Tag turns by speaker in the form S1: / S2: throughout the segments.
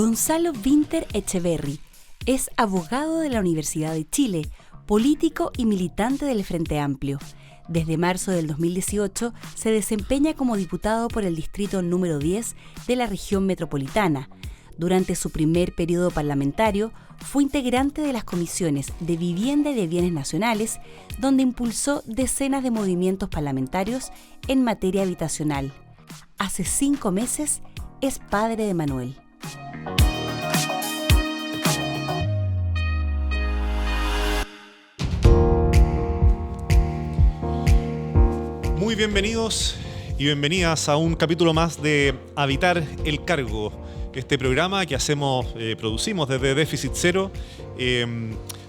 S1: Gonzalo Vinter Echeverry es abogado de la Universidad de Chile, político y militante del Frente Amplio. Desde marzo del 2018 se desempeña como diputado por el distrito número 10 de la región metropolitana. Durante su primer periodo parlamentario, fue integrante de las comisiones de Vivienda y de Bienes Nacionales, donde impulsó decenas de movimientos parlamentarios en materia habitacional. Hace 5 meses es padre de Manuel.
S2: Muy bienvenidos y bienvenidas a un capítulo más de Habitar el Cargo, este programa que producimos desde Déficit Cero.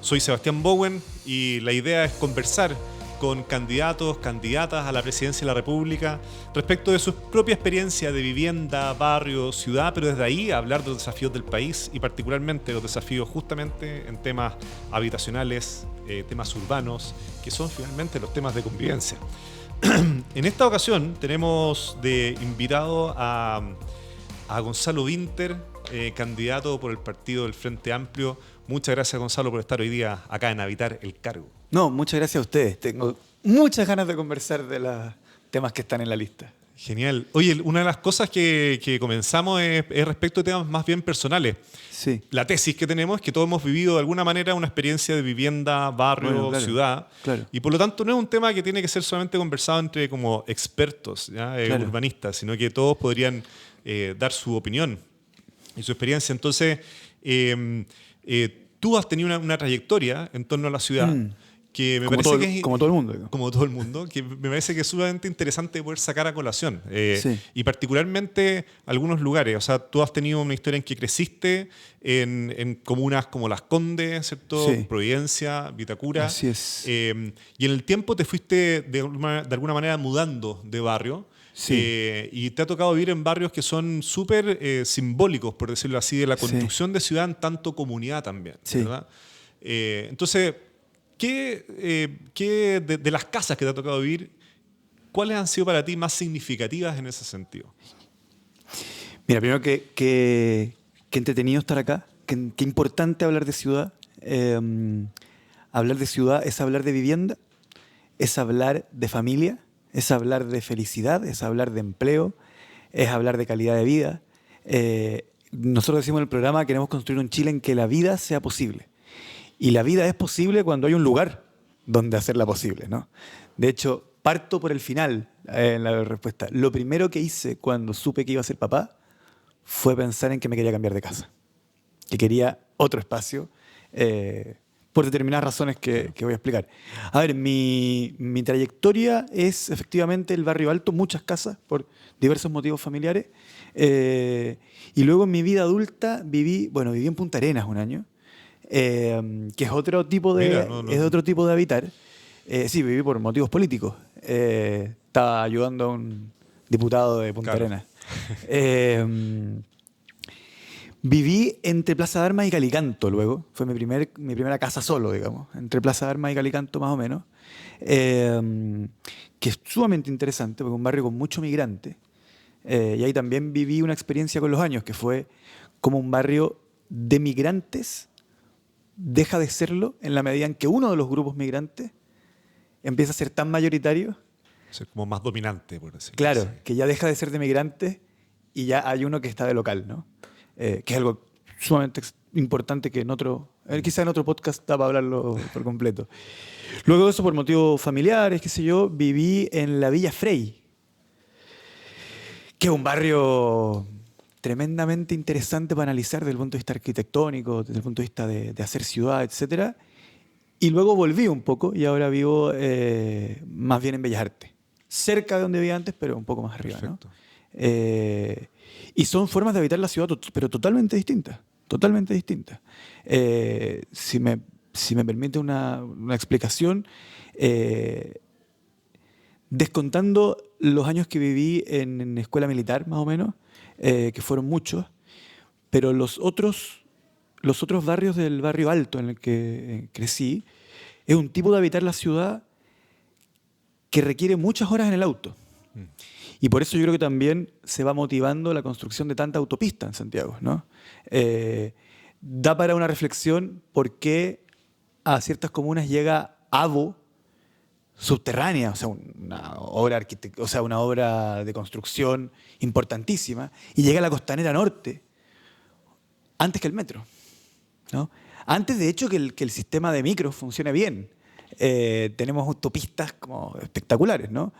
S2: Soy Sebastián Bowen y la idea es conversar con candidatos, candidatas a la presidencia de la República respecto de su propia experiencia de vivienda, barrio, ciudad, pero desde ahí hablar de los desafíos del país y particularmente los desafíos justamente en temas habitacionales, temas urbanos, que son finalmente los temas de convivencia. En esta ocasión tenemos de invitado a Gonzalo Vinter, candidato por el partido del Frente Amplio. Muchas gracias, Gonzalo, por estar hoy día acá en Habitar el Cargo.
S3: No, muchas gracias a ustedes. Tengo muchas ganas de conversar de los temas que están en la lista.
S2: Genial. Oye, una de las cosas que comenzamos es respecto a temas más bien personales.
S3: Sí.
S2: La tesis que tenemos es que todos hemos vivido de alguna manera una experiencia de vivienda, barrio,
S3: claro,
S2: ciudad.
S3: Claro.
S2: Y por lo tanto no es un tema que tiene que ser solamente conversado entre como expertos,
S3: Claro.
S2: urbanistas, sino que todos podrían dar su opinión y su experiencia. Entonces, tú has tenido una trayectoria en torno a la ciudad que me parece que es...
S3: Como todo el mundo. Digo.
S2: Como todo el mundo, que me parece que es sumamente interesante poder sacar a colación.
S3: Sí.
S2: Y particularmente algunos lugares. O sea, tú has tenido una historia en que creciste en comunas como Las Condes, ¿cierto?
S3: Sí.
S2: Providencia, Vitacura.
S3: Así es.
S2: Y en el tiempo te fuiste de alguna manera mudando de barrio.
S3: Sí.
S2: Y te ha tocado vivir en barrios que son súper simbólicos, por decirlo así, de la construcción de ciudad en tanto comunidad también,
S3: Sí.
S2: ¿verdad? Entonces, ¿qué de las casas que te ha tocado vivir, cuáles han sido para ti más significativas en ese sentido?
S3: Mira, primero que entretenido estar acá, que importante hablar de ciudad. Hablar de ciudad es hablar de vivienda, es hablar de familia, es hablar de felicidad, es hablar de empleo, es hablar de calidad de vida. Nosotros decimos en el programa, queremos construir un Chile en que la vida sea posible. Y la vida es posible cuando hay un lugar donde hacerla posible, ¿no? De hecho, parto por el final en la respuesta. Lo primero que hice cuando supe que iba a ser papá fue pensar en que me quería cambiar de casa, que quería otro espacio, por determinadas razones que voy a explicar. A ver, mi trayectoria es efectivamente el barrio alto, muchas casas por diversos motivos familiares. Y luego en mi vida adulta viví en Punta Arenas un año. Que es otro tipo de, es otro tipo de habitar. Sí, viví por motivos políticos. Estaba ayudando a un diputado de Punta Arenas. Viví entre Plaza de Armas y Calicanto luego. Fue mi primera casa solo, digamos. Entre Plaza de Armas y Calicanto más o menos. Que es sumamente interesante porque es un barrio con mucho migrante. Y ahí también viví una experiencia con los años que fue como un barrio de migrantes deja de serlo en la medida en que uno de los grupos migrantes empieza a ser tan mayoritario.
S2: Ser como más dominante, por decirlo
S3: Claro,
S2: así.
S3: que ya deja de ser de migrantes y ya hay uno que está de local, ¿no? Que es algo sumamente importante que quizá en otro podcast da para hablarlo por completo. Luego de eso, por motivos familiares, qué sé yo, viví en la Villa Frey, que es un barrio tremendamente interesante para analizar desde el punto de vista arquitectónico, desde el punto de vista de hacer ciudad, etc. Y luego volví un poco y ahora vivo más bien en Bellas Artes. Cerca de donde vivía antes, pero un poco más arriba, ¿no? Y son formas de habitar la ciudad, pero totalmente distintas. Totalmente distintas. Si me permite una explicación, descontando los años que viví en escuela militar, más o menos, que fueron muchos, pero los otros barrios del barrio alto en el que crecí, es un tipo de habitar la ciudad que requiere muchas horas en el auto. Y por eso yo creo que también se va motivando la construcción de tanta autopista en Santiago, ¿no? Da para una reflexión por qué a ciertas comunas llega AVO subterránea, o sea, una obra de construcción importantísima, y llega a la Costanera Norte antes que el metro, ¿no? Antes, de hecho, que el sistema de micros funcione bien. Tenemos autopistas como espectaculares, ¿no?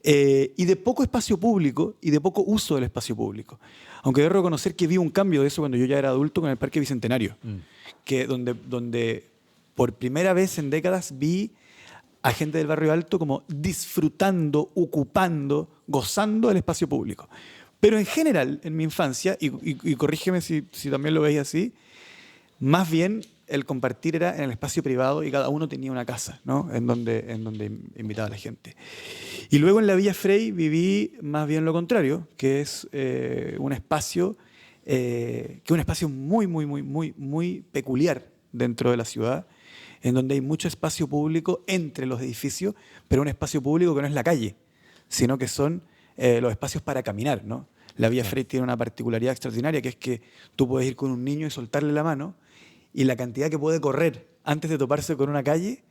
S3: Y de poco espacio público y de poco uso del espacio público. Aunque debo reconocer que vi un cambio de eso cuando yo ya era adulto con el Parque Bicentenario, que donde por primera vez en décadas vi a gente del barrio alto como disfrutando, ocupando, gozando del espacio público. Pero en general, en mi infancia, y corrígeme si también lo veis así, más bien el compartir era en el espacio privado y cada uno tenía una casa, ¿no? en donde invitaba a la gente. Y luego en la Villa Frey viví más bien lo contrario, que es un espacio muy, muy, muy, muy, muy peculiar dentro de la ciudad, en donde hay mucho espacio público entre los edificios, pero un espacio público que no es la calle, sino que son los espacios para caminar, ¿no? La Villa Frey tiene una particularidad extraordinaria, que es que tú puedes ir con un niño y soltarle la mano, y la cantidad que puede correr antes de toparse con una calle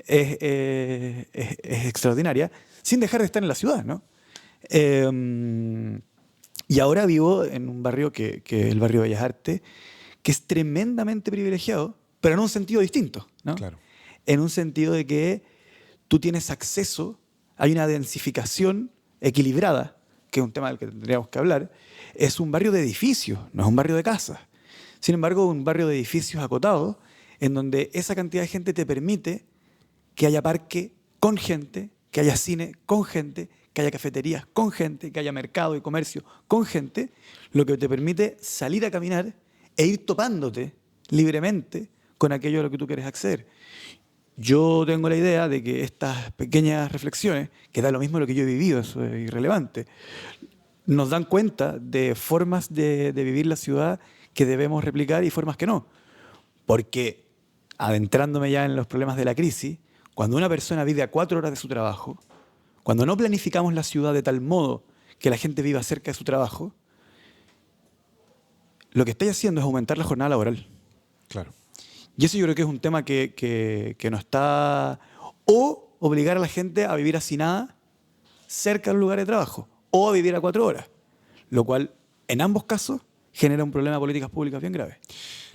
S3: es extraordinaria, sin dejar de estar en la ciudad, ¿no? Y ahora vivo en un barrio que es el barrio Bellas Artes, que es tremendamente privilegiado, pero en un sentido distinto, ¿no?
S2: Claro.
S3: En un sentido de que tú tienes acceso, hay una densificación equilibrada, que es un tema del que tendríamos que hablar. Es un barrio de edificios, no es un barrio de casas. Sin embargo, un barrio de edificios acotados, en donde esa cantidad de gente te permite que haya parque con gente, que haya cine con gente, que haya cafeterías con gente, que haya mercado y comercio con gente, lo que te permite salir a caminar e ir topándote libremente con aquello a lo que tú quieres acceder. Yo tengo la idea de que estas pequeñas reflexiones, que da lo mismo lo que yo he vivido, eso es irrelevante, nos dan cuenta de formas de vivir la ciudad que debemos replicar y formas que no. Porque, adentrándome ya en los problemas de la crisis, cuando una persona vive a 4 horas de su trabajo, cuando no planificamos la ciudad de tal modo que la gente viva cerca de su trabajo, lo que estáis haciendo es aumentar la jornada laboral.
S2: Claro.
S3: Y eso yo creo que es un tema que no está... O obligar a la gente a vivir hacinada cerca del lugar de trabajo, o a vivir a 4 horas, lo cual, en ambos casos, genera un problema de políticas públicas bien grave.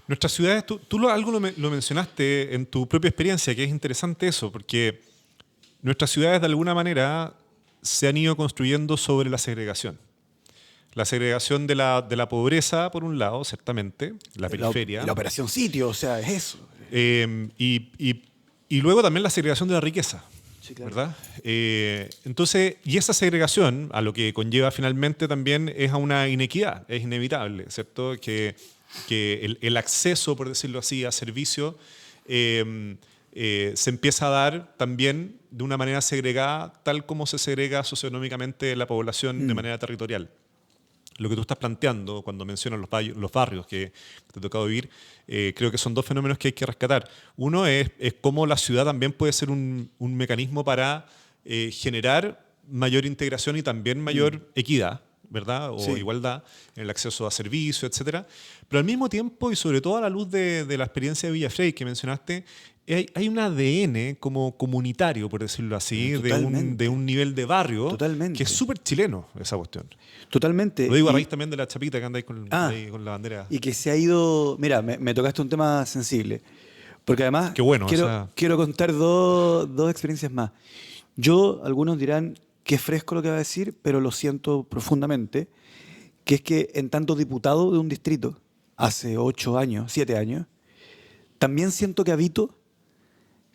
S2: Nuestras ciudades, algo lo mencionaste en tu propia experiencia, que es interesante eso, porque nuestras ciudades de alguna manera se han ido construyendo sobre la segregación. La segregación de la pobreza, por un lado, ciertamente, la periferia.
S3: La operación sitio, o sea, es eso.
S2: Y luego también la segregación de la riqueza.
S3: Sí, claro.
S2: ¿Verdad? Entonces, y esa segregación a lo que conlleva finalmente también es a una inequidad, es inevitable, ¿cierto? Que el acceso, por decirlo así, a servicios se empieza a dar también de una manera segregada, tal como se segrega socioeconómicamente la población de manera territorial. Lo que tú estás planteando cuando mencionas los barrios que te ha tocado vivir, creo que son 2 fenómenos que hay que rescatar. Uno es cómo la ciudad también puede ser un mecanismo para generar mayor integración y también mayor equidad, ¿verdad? O
S3: sí,
S2: igualdad en el acceso a servicios, etcétera. Pero al mismo tiempo, y sobre todo a la luz de la experiencia de Villa Frey que mencionaste, hay un ADN como comunitario, por decirlo así, de un nivel de barrio
S3: Totalmente.
S2: que es súper chileno, esa cuestión.
S3: Totalmente.
S2: Lo digo a raíz también de la chapita que andáis ahí con la bandera.
S3: Y que se ha ido... Mira, me tocaste un tema sensible. Porque además
S2: Qué bueno,
S3: quiero contar dos experiencias más. Algunos dirán que es fresco lo que va a decir, pero lo siento profundamente, que es que en tanto diputado de un distrito, hace 8 años, 7 años, también siento que habito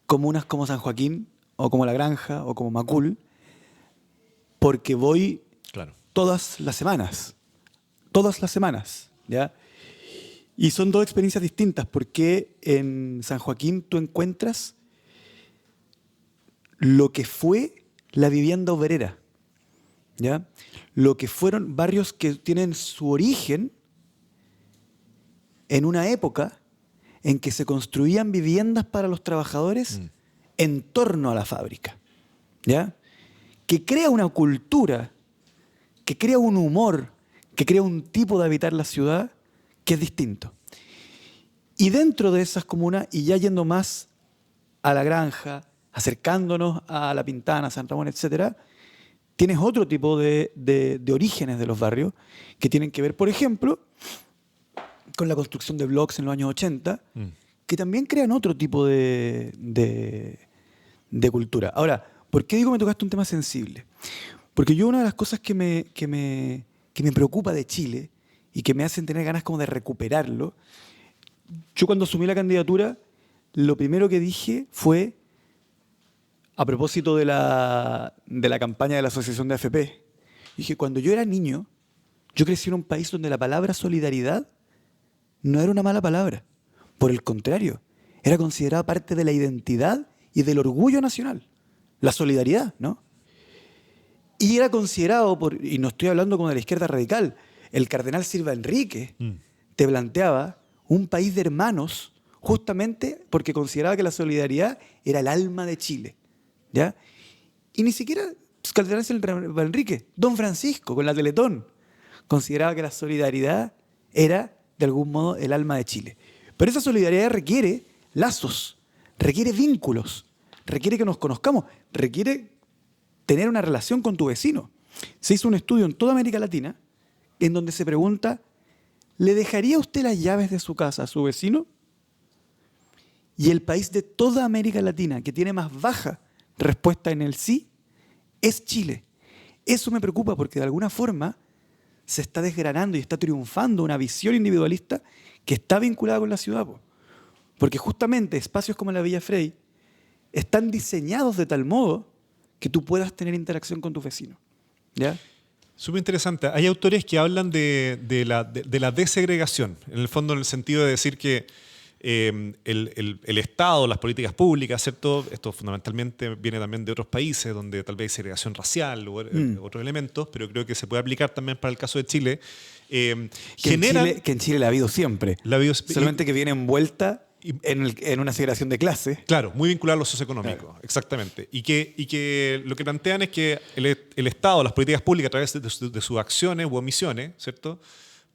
S3: comunas como San Joaquín, o como La Granja, o como Macul, porque voy todas las semanas, ¿ya? Y son 2 experiencias distintas, porque en San Joaquín tú encuentras lo que fue la vivienda obrera, ¿ya? Lo que fueron barrios que tienen su origen en una época en que se construían viviendas para los trabajadores en torno a la fábrica, ¿ya? Que crea una cultura que crea un humor, que crea un tipo de habitar la ciudad que es distinto. Y dentro de esas comunas, y ya yendo más a La Granja, acercándonos a La Pintana, San Ramón, etc., tienes otro tipo de orígenes de los barrios que tienen que ver, por ejemplo, con la construcción de bloques en los años 80, que también crean otro tipo de cultura. Ahora, ¿por qué digo que me tocaste un tema sensible? Porque yo una de las cosas que me preocupa de Chile y que me hacen tener ganas como de recuperarlo, yo cuando asumí la candidatura, lo primero que dije fue, a propósito de la campaña de la Asociación de AFP, dije, cuando yo era niño, yo crecí en un país donde la palabra solidaridad no era una mala palabra. Por el contrario, era considerada parte de la identidad y del orgullo nacional. La solidaridad, ¿no? Y era considerado, y no estoy hablando como de la izquierda radical, el cardenal Silva Enrique te planteaba un país de hermanos justamente porque consideraba que la solidaridad era el alma de Chile. ¿Ya? Y ni siquiera el cardenal Silva Enrique, Don Francisco con la Teletón, consideraba que la solidaridad era de algún modo el alma de Chile. Pero esa solidaridad requiere lazos, requiere vínculos, requiere que nos conozcamos, requiere tener una relación con tu vecino. Se hizo un estudio en toda América Latina en donde se pregunta, ¿le dejaría usted las llaves de su casa a su vecino? Y el país de toda América Latina que tiene más baja respuesta en el sí es Chile. Eso me preocupa porque de alguna forma se está desgranando y está triunfando una visión individualista que está vinculada con la ciudad. Porque justamente espacios como la Villa Frey están diseñados de tal modo que tú puedas tener interacción con tus vecinos. ¿Ya?
S2: Súper interesante. Hay autores que hablan de la desegregación, en el fondo en el sentido de decir que el Estado, las políticas públicas, ¿cierto? Esto fundamentalmente viene también de otros países donde tal vez hay segregación racial u otros elementos, pero creo que se puede aplicar también para el caso de Chile. Que
S3: en Chile la ha habido siempre. Solamente que viene envuelta en una segregación de clase.
S2: Claro, muy vinculado a lo socioeconómico, claro. Exactamente. Y que lo que plantean es que el Estado, las políticas públicas, a través de sus acciones u omisiones, ¿cierto?,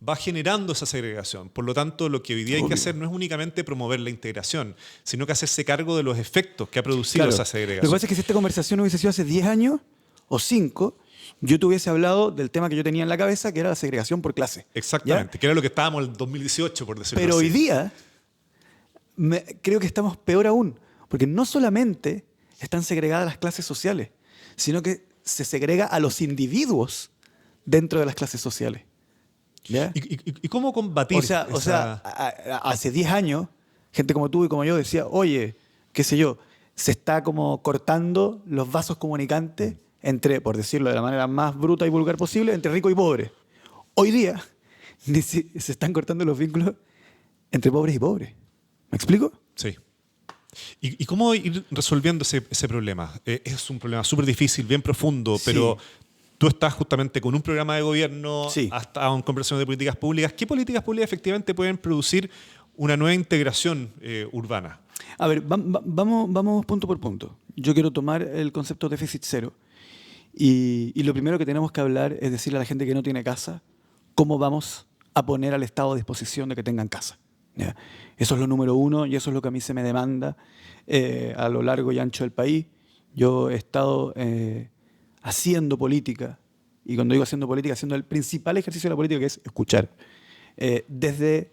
S2: va generando esa segregación. Por lo tanto, lo que hoy día hay que hacer no es únicamente promover la integración, sino que hacerse cargo de los efectos que ha producido esa segregación.
S3: Lo que pasa es que si esta conversación hubiese sido hace 10 años o 5, yo te hubiese hablado del tema que yo tenía en la cabeza, que era la segregación por clase.
S2: Exactamente, ¿ya? Que era lo que estábamos en el 2018, por decirlo
S3: Pero
S2: así.
S3: Hoy día creo que estamos peor aún, porque no solamente están segregadas las clases sociales, sino que se segrega a los individuos dentro de las clases sociales. ¿Ya?
S2: ¿Y cómo combatir?
S3: O sea, hace 10 años, gente como tú y como yo decía, oye, qué sé yo, se está como cortando los vasos comunicantes entre, por decirlo de la manera más bruta y vulgar posible, entre rico y pobre. Hoy día se están cortando los vínculos entre pobres y pobres. ¿Me explico?
S2: Sí. ¿Y cómo ir resolviendo ese problema? Es un problema súper difícil, bien profundo, pero tú estás justamente con un programa de gobierno, hasta una conversación de políticas públicas. ¿Qué políticas públicas efectivamente pueden producir una nueva integración urbana?
S3: A ver, vamos punto por punto. Yo quiero tomar el concepto de déficit cero y lo primero que tenemos que hablar es decirle a la gente que no tiene casa cómo vamos a poner al Estado a disposición de que tengan casa. ¿Ya? Eso es lo número uno y eso es lo que a mí se me demanda a lo largo y ancho del país. Yo he estado haciendo política, y cuando digo haciendo política, haciendo el principal ejercicio de la política, que es escuchar. Desde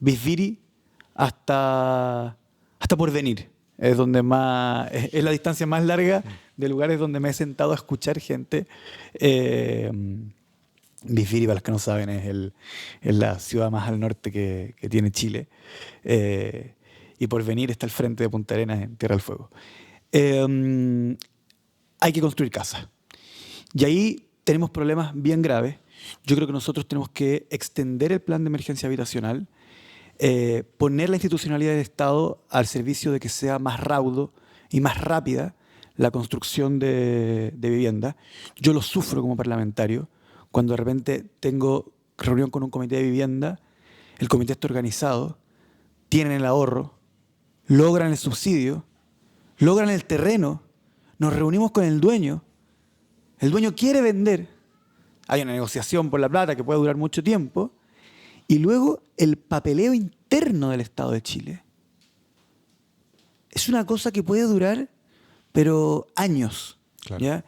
S3: Bisbiri hasta Porvenir. Es donde más es la distancia más larga de lugares donde me he sentado a escuchar gente. Bisbiri, para los que no saben, es la ciudad más al norte que tiene Chile. Y Porvenir está al frente de Punta Arenas, en Tierra del Fuego. Hay que construir casas. Y ahí tenemos problemas bien graves. Yo creo que nosotros tenemos que extender el plan de emergencia habitacional, poner la institucionalidad del Estado al servicio de que sea más raudo y más rápida la construcción de vivienda. Yo lo sufro como parlamentario. Cuando de repente tengo reunión con un comité de vivienda, el comité está organizado, tienen el ahorro, logran el subsidio, logran el terreno, nos reunimos con el dueño quiere vender, hay una negociación por la plata que puede durar mucho tiempo, y luego el papeleo interno del Estado de Chile es una cosa que puede durar, pero años.
S2: Claro.
S3: ¿Ya?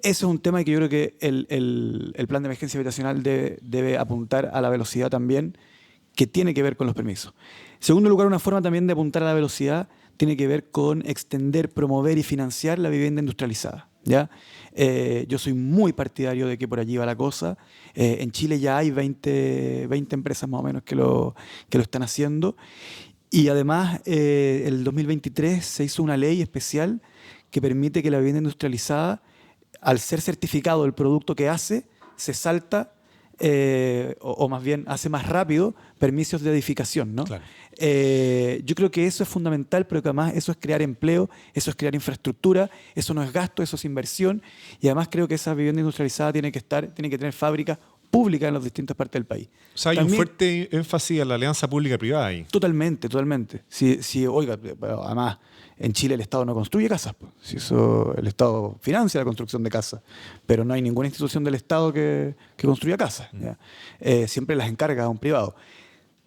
S3: Eso es un tema que yo creo que el plan de emergencia habitacional debe apuntar a la velocidad también, que tiene que ver con los permisos. En segundo lugar, una forma también de apuntar a la velocidad tiene que ver con extender, promover y financiar la vivienda industrializada. ¿Ya? Yo soy muy partidario de que por allí va la cosa. En Chile ya hay 20 empresas más o menos que lo están haciendo. Y además, el 2023 se hizo una ley especial que permite que la vivienda industrializada, al ser certificado el producto que hace, se salta, o más bien hace más rápido permisos de edificación, ¿no?
S2: Claro.
S3: Yo creo que eso es fundamental, pero que además eso es crear empleo, eso es crear infraestructura, eso no es gasto, eso es inversión, y además creo que esa vivienda industrializada tiene que tener fábricas públicas en las distintas partes del país.
S2: O sea, hay un fuerte énfasis en la alianza pública-privada ahí. Totalmente.
S3: Oiga, pero además, en Chile el Estado no construye casas. Pues. Si eso, el Estado financia la construcción de casas, pero no hay ninguna institución del Estado que construya casas. Siempre las encarga a un privado.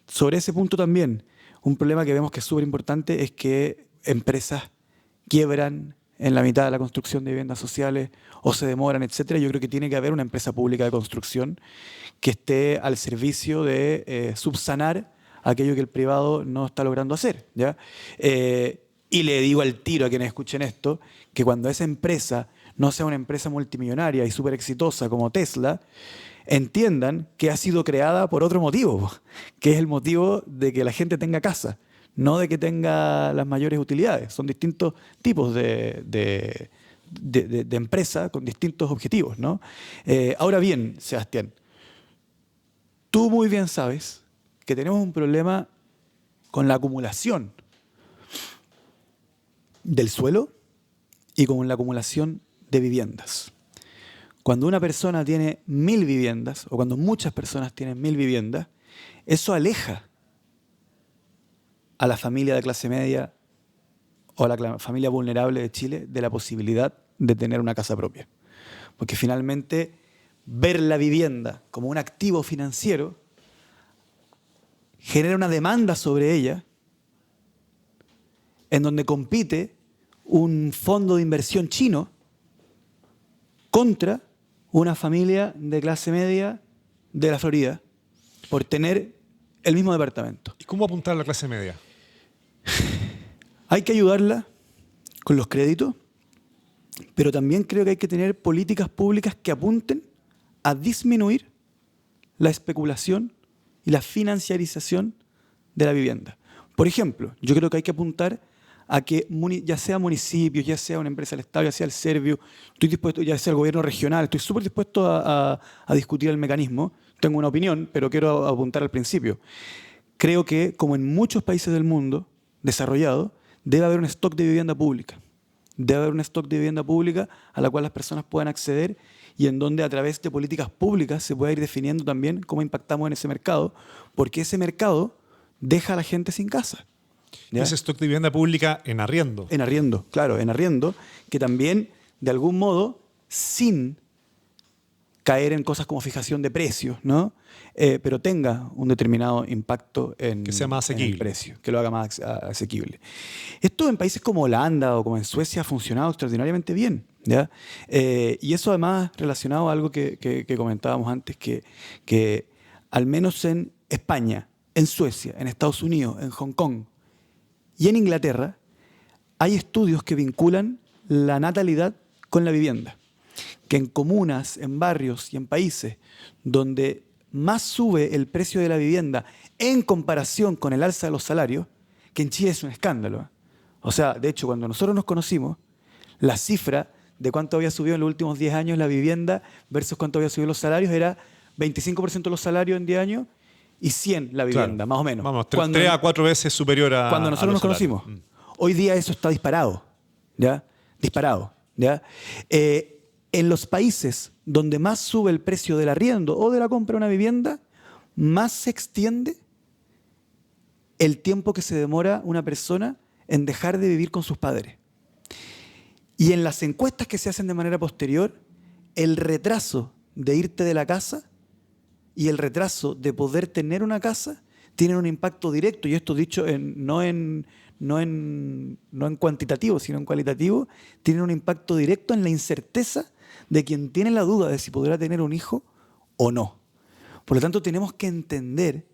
S3: Sobre ese punto también, un problema que vemos que es súper importante es que empresas quiebran en la mitad de la construcción de viviendas sociales o se demoran, etcétera. Yo creo que tiene que haber una empresa pública de construcción que esté al servicio de subsanar aquello que el privado no está logrando hacer. ¿Ya? Y le digo al tiro a quienes escuchen esto, que cuando esa empresa no sea una empresa multimillonaria y súper exitosa como Tesla, entiendan que ha sido creada por otro motivo, que es el motivo de que la gente tenga casa, no de que tenga las mayores utilidades. Son distintos tipos de empresa con distintos objetivos, ¿no? Ahora bien, Sebastián, tú muy bien sabes que tenemos un problema con la acumulación del suelo y con la acumulación de viviendas. Cuando una persona tiene 1000 viviendas, o cuando muchas personas tienen 1000 viviendas, eso aleja a la familia de clase media o a la familia vulnerable de Chile de la posibilidad de tener una casa propia. Porque finalmente ver la vivienda como un activo financiero genera una demanda sobre ella en donde compite un fondo de inversión chino contra una familia de clase media de la Florida por tener el mismo departamento.
S2: ¿Y cómo apuntar a la clase media?
S3: Hay que ayudarla con los créditos, pero también creo que hay que tener políticas públicas que apunten a disminuir la especulación y la financiarización de la vivienda. Por ejemplo, yo creo que hay que apuntar a que ya sea municipios, ya sea una empresa del Estado, ya sea el Servio, estoy dispuesto, ya sea el gobierno regional, estoy súper dispuesto a discutir el mecanismo. Tengo una opinión, pero quiero apuntar al principio. Creo que, como en muchos países del mundo desarrollado, debe haber un stock de vivienda pública. Debe haber un stock de vivienda pública a la cual las personas puedan acceder y en donde a través de políticas públicas se pueda ir definiendo también cómo impactamos en ese mercado, porque ese mercado deja a la gente sin casa. ¿Ya?
S2: Ese stock de vivienda pública en arriendo.
S3: En arriendo, claro, en arriendo, que también, de algún modo, sin caer en cosas como fijación de precios, ¿no? Pero tenga un determinado impacto
S2: que sea más asequible.
S3: En el precio, que lo haga más asequible. Esto en países como Holanda o como en Suecia ha funcionado extraordinariamente bien, ¿ya? Y eso además relacionado a algo que comentábamos antes, que al menos en España, en Suecia, en Estados Unidos, en Hong Kong y en Inglaterra, hay estudios que vinculan la natalidad con la vivienda. Que en comunas, en barrios y en países donde más sube el precio de la vivienda en comparación con el alza de los salarios, que en Chile es un escándalo. O sea, de hecho, cuando nosotros nos conocimos, la cifra de cuánto había subido en los últimos 10 años la vivienda versus cuánto había subido los salarios era 25% de los salarios en 10 años y 100 la vivienda, claro, más o menos.
S2: Vamos, 3 a 4 veces superior a
S3: cuando nosotros nos conocimos. Hoy día eso está disparado, ¿ya? Disparado, ¿ya? En los países donde más sube el precio del arriendo o de la compra de una vivienda, más se extiende el tiempo que se demora una persona en dejar de vivir con sus padres. Y en las encuestas que se hacen de manera posterior, el retraso de irte de la casa y el retraso de poder tener una casa tienen un impacto directo, y esto dicho no en cuantitativo, sino en cualitativo, tienen un impacto directo en la incerteza de quien tiene la duda de si podrá tener un hijo o no. Por lo tanto, tenemos que entender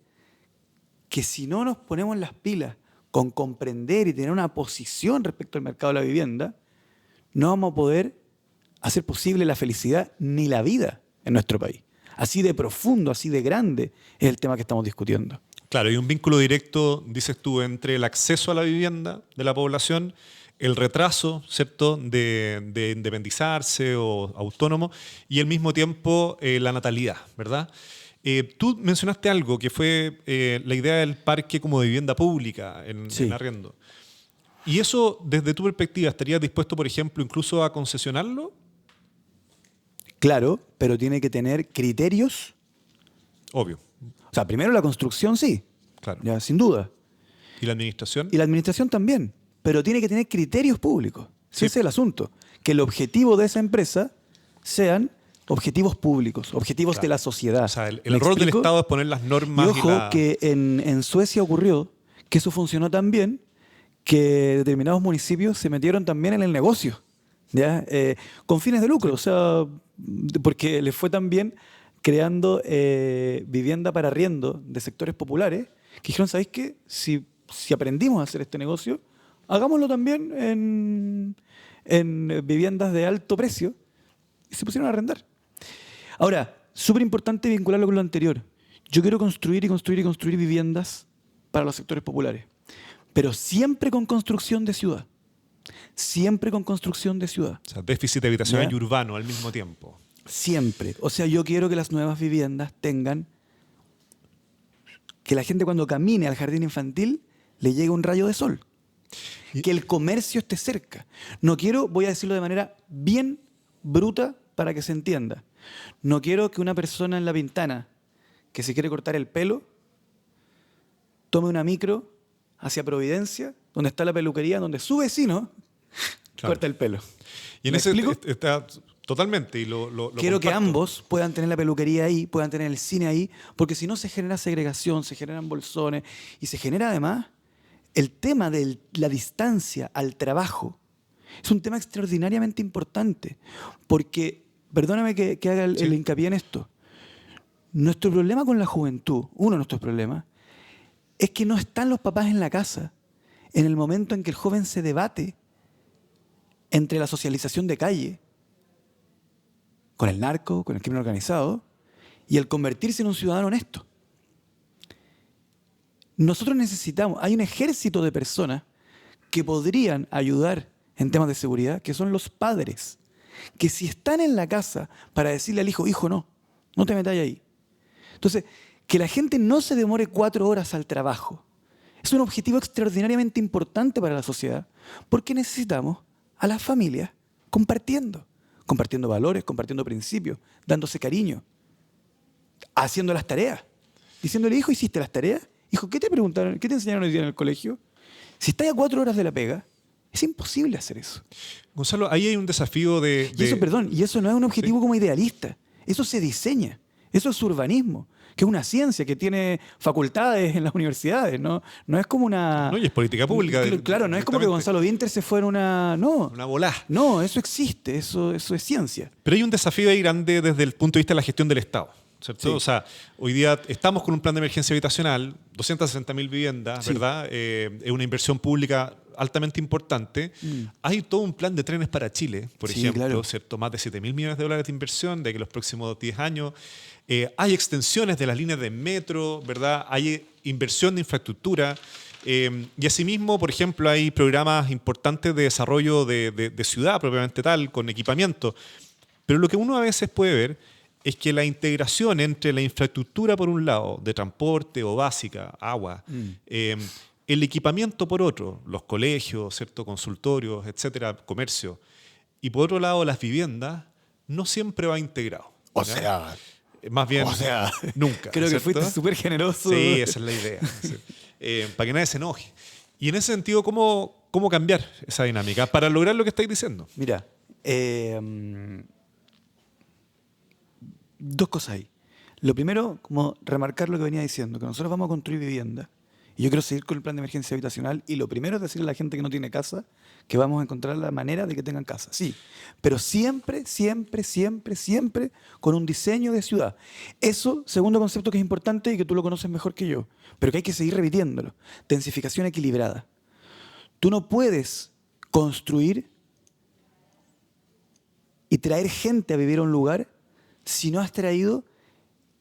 S3: que si no nos ponemos las pilas con comprender y tener una posición respecto al mercado de la vivienda, no vamos a poder hacer posible la felicidad ni la vida en nuestro país. Así de profundo, así de grande es el tema que estamos discutiendo.
S2: Claro, hay un vínculo directo, dices tú, entre el acceso a la vivienda de la población, el retraso, ¿cierto?, de independizarse o autónomo, y al mismo tiempo la natalidad, ¿verdad? Tú mencionaste algo que fue la idea del parque como de vivienda pública en arriendo. ¿Y eso, desde tu perspectiva, estarías dispuesto, por ejemplo, incluso a concesionarlo?
S3: Claro, pero tiene que tener criterios.
S2: Obvio.
S3: O sea, primero la construcción sí,
S2: Claro.
S3: ya, sin duda.
S2: ¿Y la administración?
S3: Y la administración también, pero tiene que tener criterios públicos.
S2: Sí.
S3: Ese es el asunto. Que el objetivo de esa empresa sean objetivos públicos, objetivos de la sociedad.
S2: O sea, el
S3: ¿Me
S2: rol del
S3: explico?
S2: Estado es poner las normas.
S3: Y ojo, que en Suecia ocurrió que eso funcionó tan bien que determinados municipios se metieron también en el negocio, ¿ya? Con fines de lucro, o sea, porque les fue tan bien creando vivienda para arriendo de sectores populares, que dijeron, ¿sabéis qué? Si aprendimos a hacer este negocio, hagámoslo también en viviendas de alto precio, y se pusieron a arrendar. Ahora, súper importante vincularlo con lo anterior. Yo quiero construir y construir y construir viviendas para los sectores populares, pero siempre con construcción de ciudad. Siempre con construcción de ciudad.
S2: O sea, déficit habitacional
S3: ¿Ya?
S2: y urbano al mismo tiempo.
S3: Siempre. O sea, yo quiero que las nuevas viviendas tengan... Que la gente cuando camine al jardín infantil le llegue un rayo de sol. Que el comercio esté cerca. No quiero, voy a decirlo de manera bien bruta para que se entienda. No quiero que una persona en La Pintana que se quiere cortar el pelo tome una micro hacia Providencia, donde está la peluquería, donde su vecino corta el pelo.
S2: Y en
S3: ¿Me
S2: ese
S3: explico?
S2: está totalmente. Y lo
S3: Quiero que
S2: comparto.
S3: ambos puedan tener la peluquería ahí, puedan tener el cine ahí, porque si no se genera segregación, se generan bolsones y se genera además el tema de la distancia al trabajo. Es un tema extraordinariamente importante, porque, perdóname que haga el hincapié en esto, nuestro problema con la juventud, uno de nuestros problemas, es que no están los papás en la casa en el momento en que el joven se debate entre la socialización de calle, con el narco, con el crimen organizado, y el convertirse en un ciudadano honesto. Nosotros necesitamos, hay un ejército de personas que podrían ayudar en temas de seguridad, que son los padres, que si están en la casa para decirle al hijo, hijo, no te metas ahí. Entonces, que la gente no se demore 4 horas al trabajo es un objetivo extraordinariamente importante para la sociedad, porque necesitamos a las familias compartiendo valores, compartiendo principios, dándose cariño, haciendo las tareas, diciéndole, hijo, ¿hiciste las tareas? Hijo, ¿qué te preguntaron? ¿Qué te enseñaron hoy día en el colegio? Si estás a 4 horas de la pega, es imposible hacer eso.
S2: Gonzalo, ahí hay un desafío de...
S3: Y eso no es un objetivo como idealista. Eso se diseña. Eso es urbanismo, que es una ciencia que tiene facultades en las universidades. No es como una...
S2: No, y es política pública.
S3: Claro, no es como que Gonzalo Winter se fuera una... No.
S2: Una volá.
S3: No, eso existe, eso es ciencia.
S2: Pero hay un desafío ahí grande desde el punto de vista de la gestión del Estado, ¿cierto?
S3: Sí.
S2: O sea, hoy día estamos con un plan de emergencia habitacional, 260.000 viviendas,
S3: Sí.
S2: ¿verdad? Es una inversión pública altamente importante. Hay todo un plan de trenes para Chile, por
S3: Sí,
S2: ejemplo,
S3: claro.
S2: ¿cierto? Más de 7.000 millones de dólares de inversión de que los próximos 10 años. Hay extensiones de las líneas de metro, ¿verdad? Hay inversión de infraestructura. Y asimismo, por ejemplo, hay programas importantes de desarrollo de ciudad propiamente tal, con equipamiento. Pero lo que uno a veces puede ver es que la integración entre la infraestructura por un lado, de transporte o básica, agua, el equipamiento por otro, los colegios, ¿cierto? Consultorios, etcétera, comercio, y por otro lado las viviendas, no siempre va integrado.
S3: O
S2: ¿ya?
S3: sea,
S2: Más bien,
S3: O sea,
S2: nunca.
S3: creo que
S2: ¿cierto?
S3: fuiste súper generoso.
S2: Sí, esa es la idea. Sí. Para que nadie se enoje. Y en ese sentido, ¿cómo cambiar esa dinámica para lograr lo que estáis diciendo?
S3: Mira, dos cosas ahí. Lo primero, como remarcar lo que venía diciendo, que nosotros vamos a construir vivienda. Y yo quiero seguir con el plan de emergencia habitacional. Y lo primero es decirle a la gente que no tiene casa que vamos a encontrar la manera de que tengan casa. Sí, pero siempre, siempre, siempre, siempre con un diseño de ciudad. Eso, segundo concepto que es importante y que tú lo conoces mejor que yo, pero que hay que seguir repitiéndolo. Densificación equilibrada. Tú no puedes construir y traer gente a vivir a un lugar si no has traído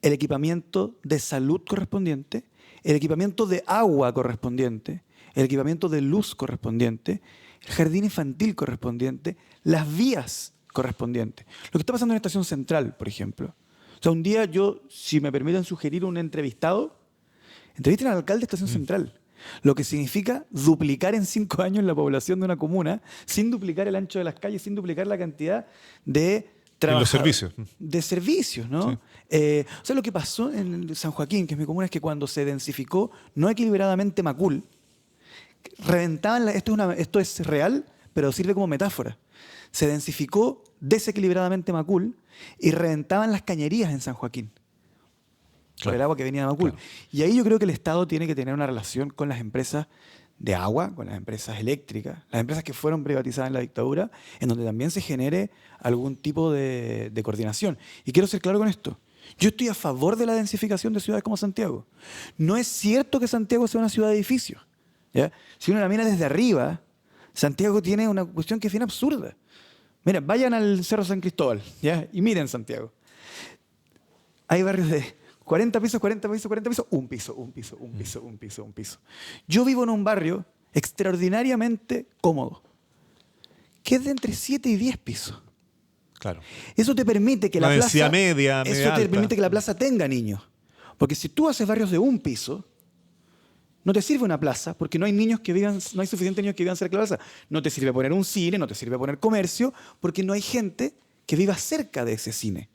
S3: el equipamiento de salud correspondiente, el equipamiento de agua correspondiente, el equipamiento de luz correspondiente, el jardín infantil correspondiente, las vías correspondientes. Lo que está pasando en la Estación Central, por ejemplo. O sea, un día yo, si me permiten sugerir un entrevistado, entrevisten al alcalde de Estación Central. Lo que significa duplicar en 5 años la población de una comuna, sin duplicar el ancho de las calles, sin duplicar la cantidad de
S2: los servicios.
S3: De servicios, ¿no?
S2: Sí.
S3: O sea, lo que pasó en San Joaquín, que es mi comuna, es que cuando se densificó no equilibradamente Macul, reventaban, esto es real, pero sirve como metáfora. Se densificó desequilibradamente Macul y reventaban las cañerías en San Joaquín. Por
S2: Claro.
S3: el agua que venía de Macul.
S2: Claro.
S3: Y ahí yo creo que el Estado tiene que tener una relación con las empresas de agua, con las empresas eléctricas, las empresas que fueron privatizadas en la dictadura, en donde también se genere algún tipo de coordinación. Y quiero ser claro con esto. Yo estoy a favor de la densificación de ciudades como Santiago. No es cierto que Santiago sea una ciudad de edificios, ¿ya? Si uno la mira desde arriba, Santiago tiene una cuestión que es bien absurda. Mira, vayan al Cerro San Cristóbal, ¿ya? Y miren Santiago. Hay barrios de 40 pisos, 40 pisos, 40 pisos, un piso, un piso, un piso, un piso, un piso. Yo vivo en un barrio extraordinariamente cómodo, que es de entre 7 y 10 pisos.
S2: Claro.
S3: Eso te permite que
S2: Una
S3: la
S2: densidad
S3: plaza,
S2: media
S3: eso te
S2: alta.
S3: permite que la plaza tenga niños. Porque si tú haces barrios de un piso, no te sirve una plaza, porque no hay niños que vivan, no hay suficientes niños que vivan cerca de la plaza. No te sirve poner un cine, no te sirve poner comercio, porque no hay gente que viva cerca de ese cine.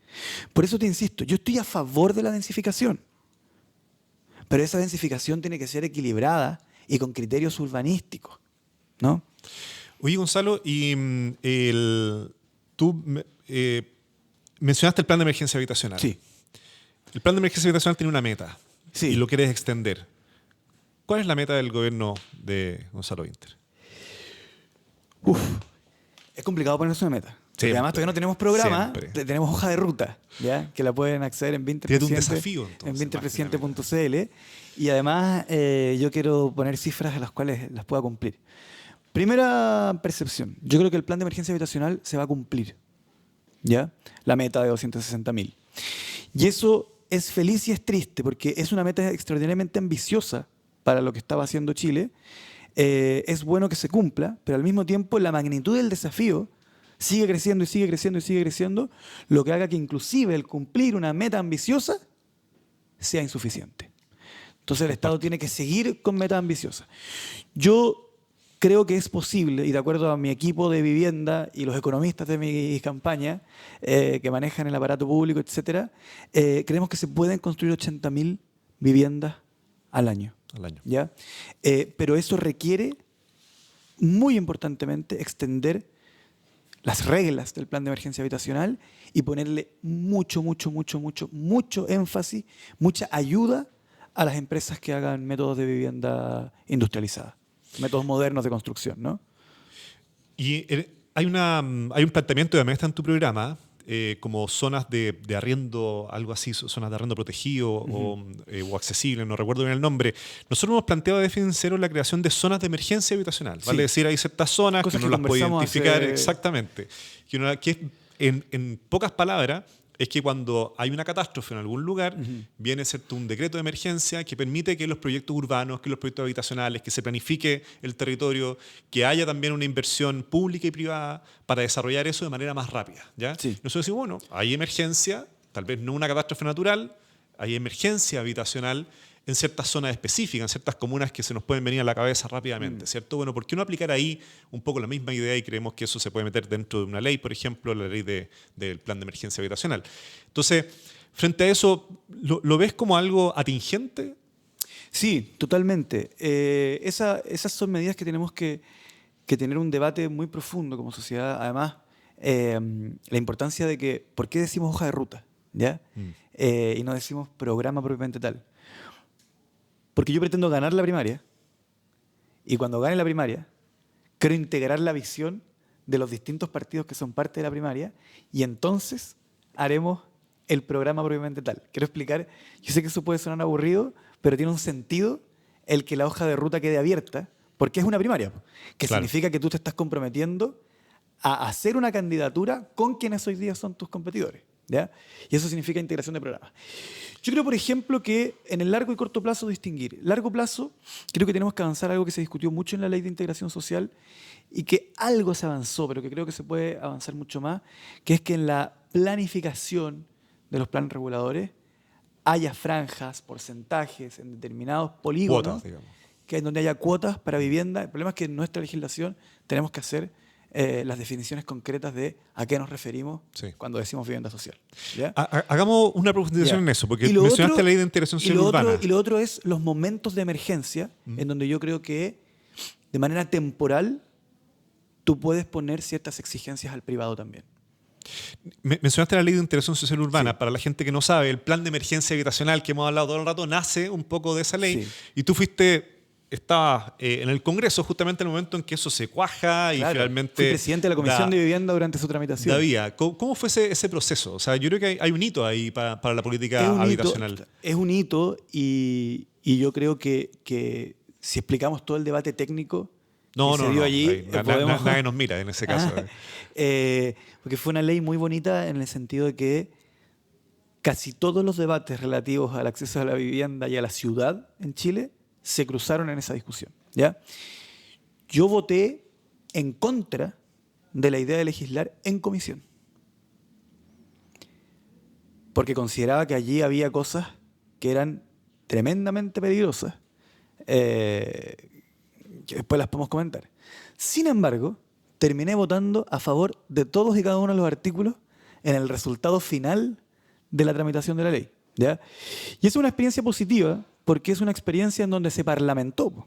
S3: Por eso te insisto, yo estoy a favor de la densificación, pero esa densificación tiene que ser equilibrada y con criterios urbanísticos, ¿no?
S2: Oye, Gonzalo, y tú mencionaste el plan de emergencia habitacional.
S3: Sí.
S2: El plan de emergencia habitacional tiene una meta
S3: Sí.
S2: y lo quieres extender. ¿Cuál es la meta del gobierno de Gonzalo Winter?
S3: Es complicado ponerse una meta. Porque
S2: Siempre.
S3: además todavía no tenemos programa,
S2: Siempre.
S3: tenemos hoja de ruta, ¿ya? Que la pueden acceder en
S2: Tírate un desafío, entonces,
S3: en 20presidente.cl. Y además yo quiero poner cifras a las cuales las pueda cumplir. Primera percepción. Yo creo que el plan de emergencia habitacional se va a cumplir, ¿ya? La meta de 260.000. Y eso es feliz y es triste, porque es una meta extraordinariamente ambiciosa para lo que estaba haciendo Chile. Es bueno que se cumpla, pero al mismo tiempo la magnitud del desafío sigue creciendo y sigue creciendo y sigue creciendo, lo que haga que inclusive el cumplir una meta ambiciosa sea insuficiente. Entonces el Estado tiene que seguir con metas ambiciosas. Yo creo que es posible, y de acuerdo a mi equipo de vivienda y los economistas de mi campaña que manejan el aparato público, etcétera, creemos que se pueden construir 80.000 viviendas al año.
S2: Al año.
S3: ¿Ya? Pero eso requiere, muy importantemente, extender las reglas del plan de emergencia habitacional y ponerle mucho énfasis, mucha ayuda a las empresas que hagan métodos de vivienda industrializada, métodos modernos de construcción, ¿no?
S2: Y hay un planteamiento de está en tu programa como zonas de arriendo, algo así, zonas de arriendo protegido o accesible, no recuerdo bien el nombre. Nosotros hemos planteado de Fincero la creación de zonas de emergencia habitacional. ¿Vale?
S3: Sí.
S2: Es decir, hay ciertas zonas
S3: Cosas
S2: que uno
S3: que
S2: las puede
S3: conversamos
S2: identificar
S3: hace-
S2: exactamente. Que en pocas palabras es que cuando hay una catástrofe en algún lugar, viene ¿cierto? Un decreto de emergencia que permite que los proyectos urbanos, que los proyectos habitacionales, que se planifique el territorio, que haya también una inversión pública y privada para desarrollar eso de manera más rápida, ¿ya?
S3: Sí.
S2: Nosotros decimos, bueno, hay emergencia, tal vez no una catástrofe natural, hay emergencia habitacional en ciertas zonas específicas, en ciertas comunas que se nos pueden venir a la cabeza rápidamente, ¿cierto? Bueno, ¿por qué no aplicar ahí un poco la misma idea y creemos que eso se puede meter dentro de una ley, por ejemplo, la ley del plan de emergencia habitacional? Entonces, frente a eso, ¿lo ves como algo atingente?
S3: Sí, totalmente. Esas son medidas que tenemos que tener un debate muy profundo como sociedad. Además, la importancia de que, ¿por qué decimos hoja de ruta? ¿ya? Y no decimos programa propiamente tal. Porque yo pretendo ganar la primaria, y cuando gane la primaria, quiero integrar la visión de los distintos partidos que son parte de la primaria, y entonces haremos el programa propiamente tal. Quiero explicar, yo sé que eso puede sonar aburrido, pero tiene un sentido el que la hoja de ruta quede abierta, porque es una primaria, que
S2: Claro.
S3: significa que tú te estás comprometiendo a hacer una candidatura con quienes hoy día son tus competidores, ¿ya? Y eso significa integración de programas. Yo creo, por ejemplo, que en el largo y corto plazo distinguir. Largo plazo, creo que tenemos que avanzar algo que se discutió mucho en la Ley de Integración Social y que algo se avanzó, pero que creo que se puede avanzar mucho más, que es que en la planificación de los planes reguladores haya franjas, porcentajes en determinados polígonos,
S2: Cuotas, digamos.
S3: que en donde haya cuotas para vivienda. El problema es que en nuestra legislación tenemos que hacer las definiciones concretas de a qué nos referimos
S2: Sí.
S3: cuando decimos vivienda social, ¿ya?
S2: Hagamos una profundización
S3: Ya.
S2: en eso, porque
S3: Y lo
S2: mencionaste
S3: otro-
S2: la ley de integración
S3: y
S2: social
S3: lo
S2: urbana.
S3: otro, y lo otro es los momentos de emergencia, en donde yo creo que de manera temporal tú puedes poner ciertas exigencias al privado también.
S2: Mencionaste la ley de integración social urbana. Para la gente que no sabe, el plan de emergencia habitacional que hemos hablado todo el rato nace un poco de esa ley.
S3: Sí.
S2: Y tú estabas en el Congreso justamente en el momento en que eso se cuaja y
S3: Claro,
S2: finalmente...
S3: fui presidente de la Comisión de Vivienda durante su tramitación.
S2: David, ¿cómo fue ese proceso? O sea, yo creo que hay un hito ahí para la política habitacional.
S3: Es un hito y yo creo que si explicamos todo el debate técnico
S2: No,
S3: que
S2: no,
S3: se dio
S2: no.
S3: allí,
S2: Ahí
S3: podemos...
S2: nadie nos mira en ese caso.
S3: Porque fue una ley muy bonita en el sentido de que casi todos los debates relativos al acceso a la vivienda y a la ciudad en Chile se cruzaron en esa discusión, ¿ya? Yo voté en contra de la idea de legislar en comisión, porque consideraba que allí había cosas que eran tremendamente peligrosas, que después las podemos comentar. Sin embargo, terminé votando a favor de todos y cada uno de los artículos en el resultado final de la tramitación de la ley, ¿ya? Y es una experiencia positiva porque es una experiencia en donde se parlamentó.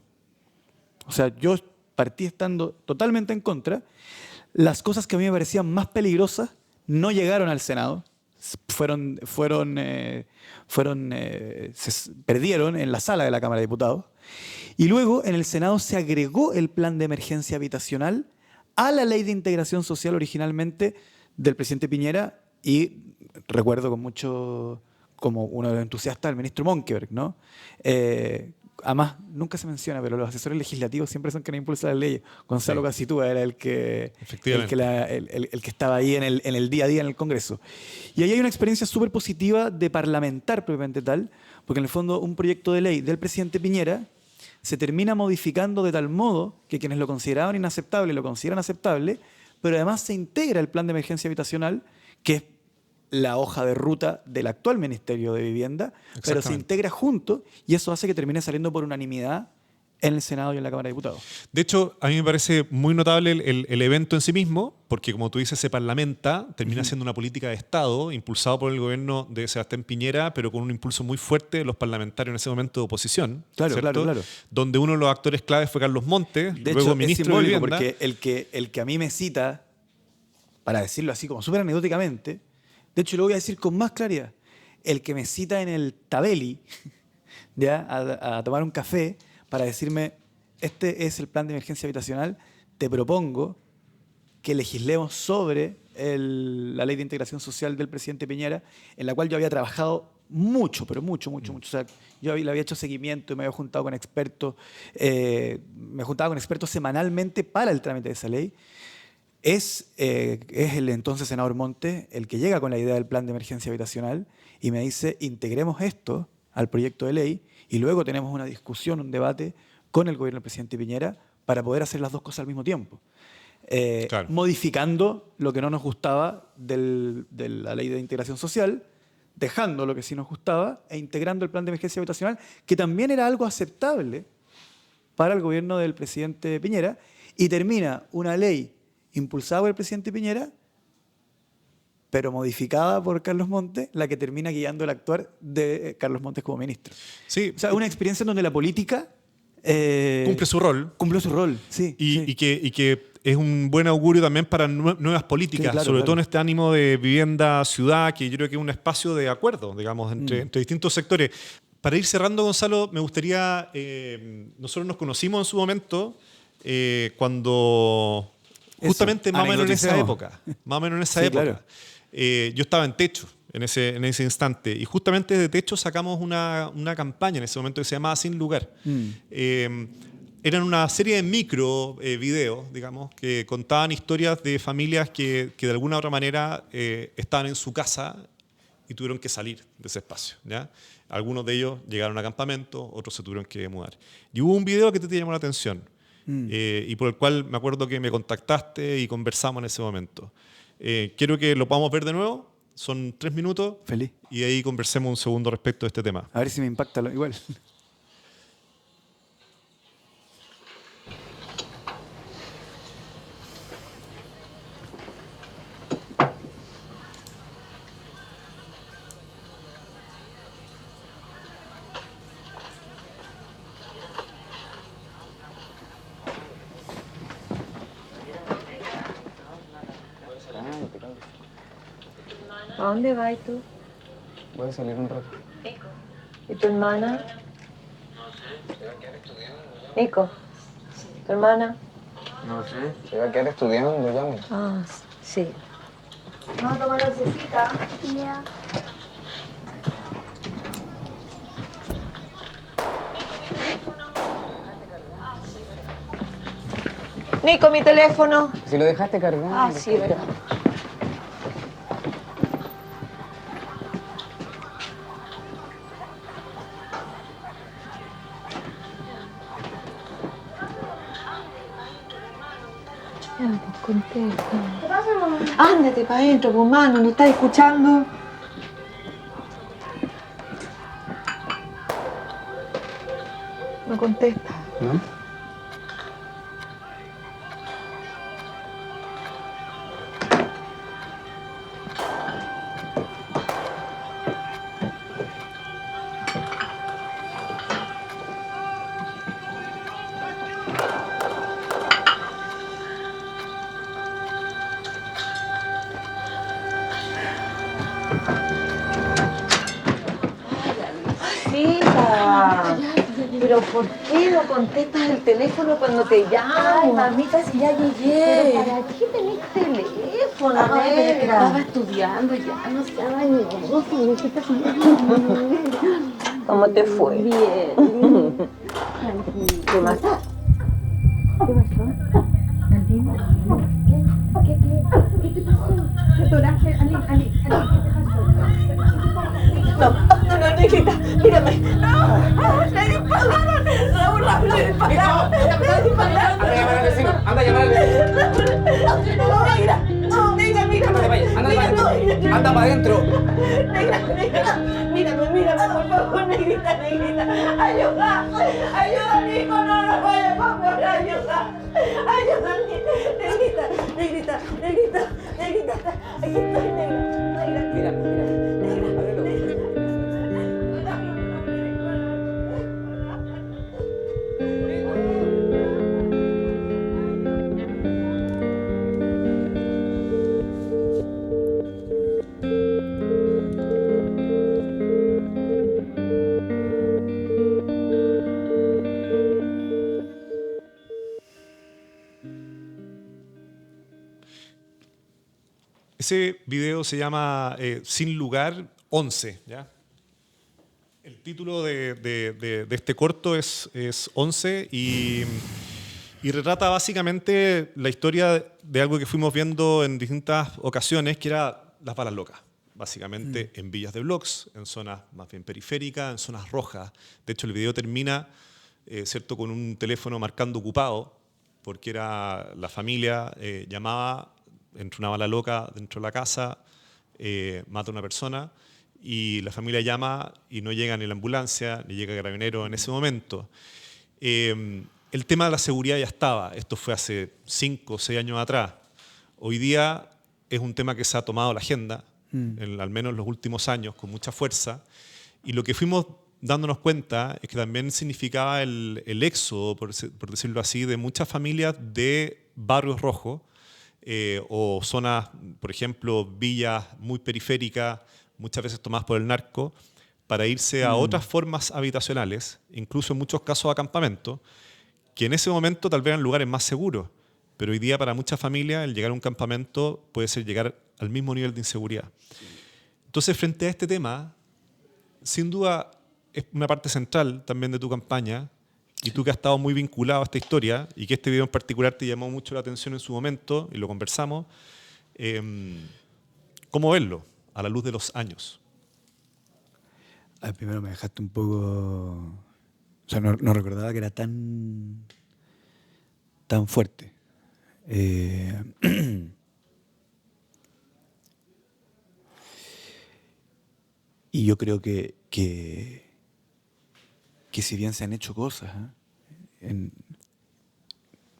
S3: O sea, yo partí estando totalmente en contra. Las cosas que a mí me parecían más peligrosas no llegaron al Senado, se perdieron en la sala de la Cámara de Diputados. Y luego en el Senado se agregó el plan de emergencia habitacional a la ley de integración social originalmente del presidente Piñera y recuerdo con mucho, como uno de los entusiastas, el ministro Monkeberg, ¿no? Además, nunca se menciona, pero los asesores legislativos siempre son quienes impulsan las leyes. Gonzalo
S2: Sí.
S3: Casitúa era el que
S2: Efectivamente.
S3: el que estaba ahí en el día a día en el Congreso. Y ahí hay una experiencia súper positiva de parlamentar propiamente tal, porque en el fondo un proyecto de ley del presidente Piñera se termina modificando de tal modo que quienes lo consideraban inaceptable lo consideran aceptable, pero además se integra el plan de emergencia habitacional, que es la hoja de ruta del actual Ministerio de Vivienda, pero se
S2: Exactamente.
S3: integra junto y eso hace que termine saliendo por unanimidad en el Senado y en la Cámara de Diputados.
S2: De hecho, a mí me parece muy notable el evento en sí mismo, porque como tú dices, se parlamenta, termina siendo una política de Estado, impulsado por el gobierno de Sebastián Piñera, pero con un impulso muy fuerte de los parlamentarios en ese momento de oposición.
S3: Claro,
S2: ¿cierto?
S3: claro.
S2: Donde uno de los actores claves fue Carlos Montes,
S3: De
S2: luego
S3: hecho, es
S2: ministro de
S3: simbólico
S2: Vivienda.
S3: porque el que a mí me cita, para decirlo así como súper anecdóticamente, de hecho lo voy a decir con más claridad, el que me cita en el Tabeli ¿ya? A tomar un café para decirme, este es el plan de emergencia habitacional, te propongo que legislemos sobre la ley de integración social del presidente Piñera, en la cual yo había trabajado mucho, pero mucho. O sea, yo le había hecho seguimiento y me había juntado con expertos, me juntaba con expertos semanalmente para el trámite de esa ley. Es el entonces senador Montes el que llega con la idea del plan de emergencia habitacional y me dice, integremos esto al proyecto de ley y luego tenemos una discusión, un debate con el gobierno del presidente Piñera para poder hacer las dos cosas al mismo tiempo.
S2: Claro.
S3: Modificando lo que no nos gustaba de la ley de integración social, dejando lo que sí nos gustaba e integrando el plan de emergencia habitacional, que también era algo aceptable para el gobierno del presidente Piñera, y termina una ley impulsada por el presidente Piñera, pero modificada por Carlos Montes, la que termina guiando el actuar de Carlos Montes como ministro.
S2: Sí,
S3: O sea, una experiencia en donde la política
S2: cumple su rol.
S3: cumplió su rol, sí.
S2: Y
S3: sí.
S2: que es un buen augurio también para nuevas políticas,
S3: Sí, claro,
S2: sobre
S3: claro.
S2: todo en este ánimo de vivienda-ciudad, que yo creo que es un espacio de acuerdo, digamos, entre distintos sectores. Para ir cerrando, Gonzalo, me gustaría, nosotros nos conocimos en su momento cuando, justamente más o menos en esa
S3: anecdoticemos.
S2: época, más o menos en esa
S3: Sí,
S2: época,
S3: claro.
S2: yo estaba en Techo en ese instante, y justamente de Techo sacamos una campaña en ese momento que se llamaba Sin Lugar. Eran una serie de micro videos, digamos, que contaban historias de familias que de alguna u otra manera estaban en su casa y tuvieron que salir de ese espacio, ¿ya? Algunos de ellos llegaron a campamento, otros se tuvieron que mudar. Y hubo un video que te llamó la atención y por el cual me acuerdo que me contactaste y conversamos en ese momento. Quiero que lo podamos ver de nuevo, son 3 minutos.
S3: Feliz.
S2: Y ahí conversemos un segundo respecto de este tema.
S3: A ver si me impacta igual.
S4: ¿A dónde vas tú?
S5: Voy a salir un rato.
S4: ¿Y tu hermana? Nico, ¿tu hermana?
S5: No sé. Se va a quedar estudiando, llame.
S4: Ah, sí. ¿Vamos a tomar oncecita?
S6: Ya.
S4: Nico, mi teléfono.
S5: Si lo dejaste cargando.
S4: Ah, sí, verdad. Ya, pues contesta.
S6: ¿Qué pasa, mamá?
S4: Ándate para adentro, pues, mano, ¿no estás escuchando? No contesta.
S5: ¿No?
S4: Hija, pero ¿por qué no contestas el teléfono cuando te llamo?
S6: Ay, mamita, si ya llegué.
S4: ¿Pero para qué tenés teléfono,
S6: Ay, pero es que
S4: negra?
S6: estaba estudiando ya, no estaba ni
S4: ¿Cómo te fue?
S6: Bien.
S4: ¿Qué más?
S6: ¿Qué pasó? ¿Qué te pasó? ¿Te atoraste? Ali, ¿qué te pasó?
S4: No, negrita, mírame. No, le dispararon. Raúl, le dispararon. Le dispararon.
S5: Anda a llamar al vecino. Anda a llamar al vecino.
S4: No, negra, mírame.
S5: Anda para allá. Anda para adentro. Anda para adentro.
S4: Negra, mírame, por favor, negrita. Ayuda, Nico, no vayas, por favor, ayuda, negrita. Aquí estoy, negra.
S5: Mira. Ábrelo.
S2: Ese video se llama Sin Lugar 11, ¿ya? El título de este corto es 11 y retrata básicamente la historia de algo que fuimos viendo en distintas ocasiones, que era las balas locas. Básicamente en villas de blogs, en zonas más bien periféricas, en zonas rojas. De hecho, el video termina ¿cierto? Con un teléfono marcando ocupado, porque era la familia llamaba, entra una bala loca dentro de la casa, mata a una persona, y la familia llama y no llega ni la ambulancia, ni llega el carabinero en ese momento. El tema de la seguridad ya estaba, esto fue hace 5 o 6 años atrás. Hoy día es un tema que se ha tomado la agenda, al menos en los últimos años, con mucha fuerza, y lo que fuimos dándonos cuenta es que también significaba el éxodo, por decirlo así, de muchas familias de barrios rojos o zonas, por ejemplo, villas muy periféricas, muchas veces tomadas por el narco, para irse a otras formas habitacionales, incluso en muchos casos acampamentos, que en ese momento tal vez eran lugares más seguros, pero hoy día para muchas familias el llegar a un campamento puede ser llegar al mismo nivel de inseguridad. Entonces, frente a este tema, sin duda es una parte central también de tu campaña, y tú que has estado muy vinculado a esta historia, y que este video en particular te llamó mucho la atención en su momento, y lo conversamos, ¿cómo verlo a la luz de los años?
S3: Primero me dejaste un poco... O sea, no recordaba que era tan fuerte. Y yo creo que si bien se han hecho cosas,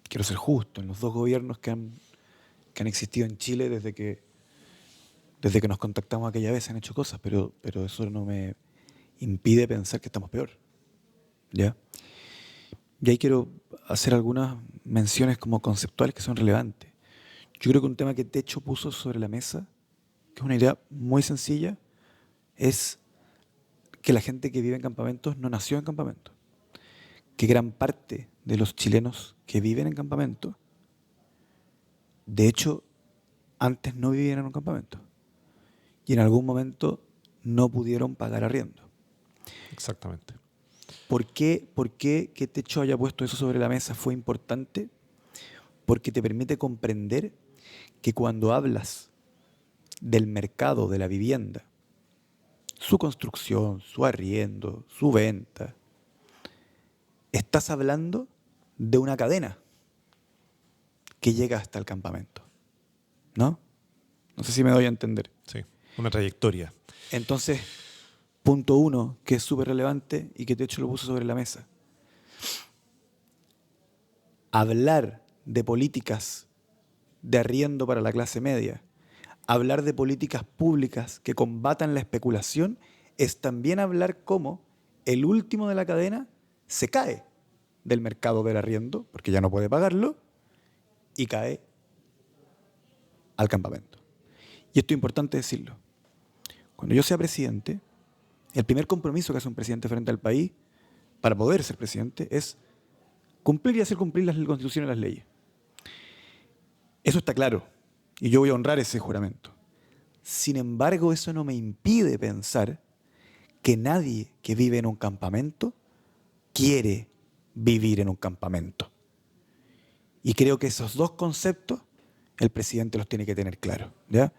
S3: quiero ser justo, en los dos gobiernos que han existido en Chile desde que nos contactamos aquella vez se han hecho cosas, pero eso no me impide pensar que estamos peor. ¿Ya? Y ahí quiero hacer algunas menciones como conceptuales que son relevantes. Yo creo que un tema que Techo puso sobre la mesa, que es una idea muy sencilla, es que la gente que vive en campamentos no nació en campamentos. Que gran parte de los chilenos que viven en campamentos, de hecho, antes no vivían en un campamento. Y en algún momento no pudieron pagar arriendo.
S2: Exactamente.
S3: ¿Por qué que Techo haya puesto eso sobre la mesa fue importante? Porque te permite comprender que cuando hablas del mercado de la vivienda, su construcción, su arriendo, su venta, estás hablando de una cadena que llega hasta el campamento. ¿No? No sé si me doy a entender.
S2: Sí, una trayectoria.
S3: Entonces, punto uno, que es súper relevante y que de hecho lo puso sobre la mesa. Hablar de políticas de arriendo para la clase media, hablar de políticas públicas que combatan la especulación, es también hablar cómo el último de la cadena se cae del mercado del arriendo, porque ya no puede pagarlo, y cae al campamento. Y esto es importante decirlo. Cuando yo sea presidente, el primer compromiso que hace un presidente frente al país, para poder ser presidente, es cumplir y hacer cumplir la Constitución y las leyes. Eso está claro, y yo voy a honrar ese juramento. Sin embargo, eso no me impide pensar que nadie que vive en un campamento quiere vivir en un campamento. Y creo que esos dos conceptos el presidente los tiene que tener claros, ¿ya?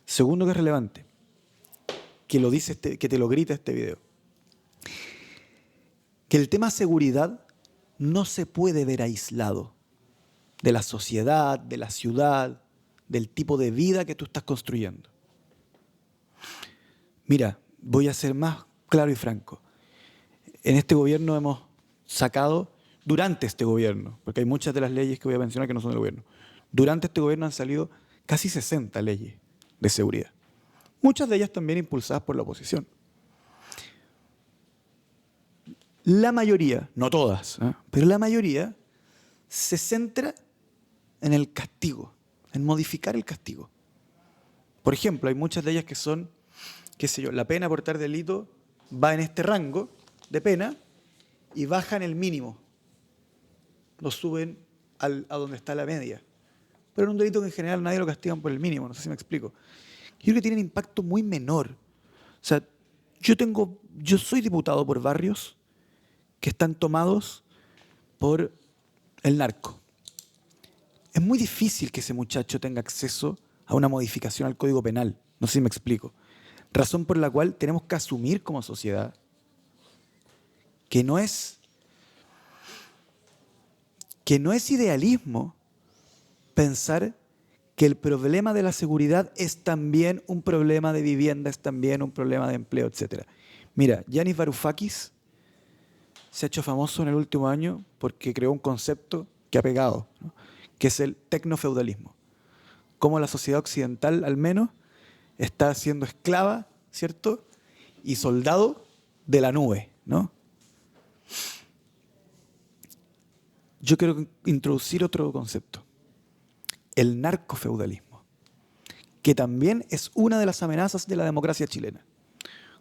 S3: Segundo que es relevante, que lo dice que te lo grita este video, que el tema seguridad no se puede ver aislado de la sociedad, de la ciudad, del tipo de vida que tú estás construyendo. Mira, voy a ser más claro y franco. En este gobierno hemos sacado, durante este gobierno, porque hay muchas de las leyes que voy a mencionar que no son del gobierno, durante este gobierno han salido casi 60 leyes de seguridad. Muchas de ellas también impulsadas por la oposición. La mayoría, no todas, pero la mayoría se centra en el castigo, en modificar el castigo. Por ejemplo, hay muchas de ellas que son, qué sé yo, la pena por tal delito va en este rango de pena y bajan el mínimo. Lo suben a donde está la media. Pero en un delito que en general nadie lo castigan por el mínimo, no sé si me explico. Yo creo que tienen impacto muy menor. O sea, yo soy diputado por barrios que están tomados por el narco. Es muy difícil que ese muchacho tenga acceso a una modificación al Código Penal. No sé si me explico. Razón por la cual tenemos que asumir como sociedad que no es idealismo pensar que el problema de la seguridad es también un problema de vivienda, es también un problema de empleo, etc. Mira, Yanis Varoufakis se ha hecho famoso en el último año porque creó un concepto que ha pegado, ¿no? Que es el tecnofeudalismo. Cómo la sociedad occidental, al menos, está siendo esclava, ¿cierto? Y soldado de la nube, ¿no? Yo quiero introducir otro concepto. el narcofeudalismo, que también es una de las amenazas de la democracia chilena.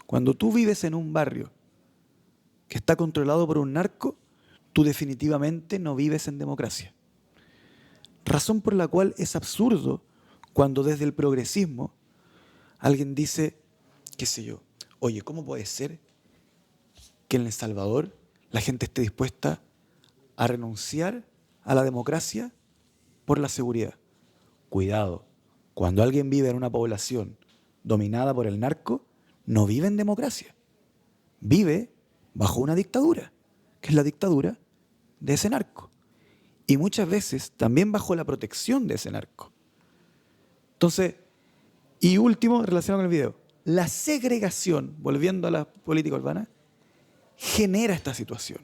S3: Cuando tú vives en un barrio que está controlado por un narco, tú definitivamente no vives en democracia. Razón por la cual es absurdo cuando desde el progresismo alguien dice, qué sé yo, oye, ¿cómo puede ser que en El Salvador la gente esté dispuesta a renunciar a la democracia por la seguridad? Cuidado, cuando alguien vive en una población dominada por el narco, no vive en democracia. Vive bajo una dictadura, que es la dictadura de ese narco. Y muchas veces también bajo la protección de ese narco. Entonces, y último, relacionado con el video, la segregación, volviendo a la política urbana, genera esta situación.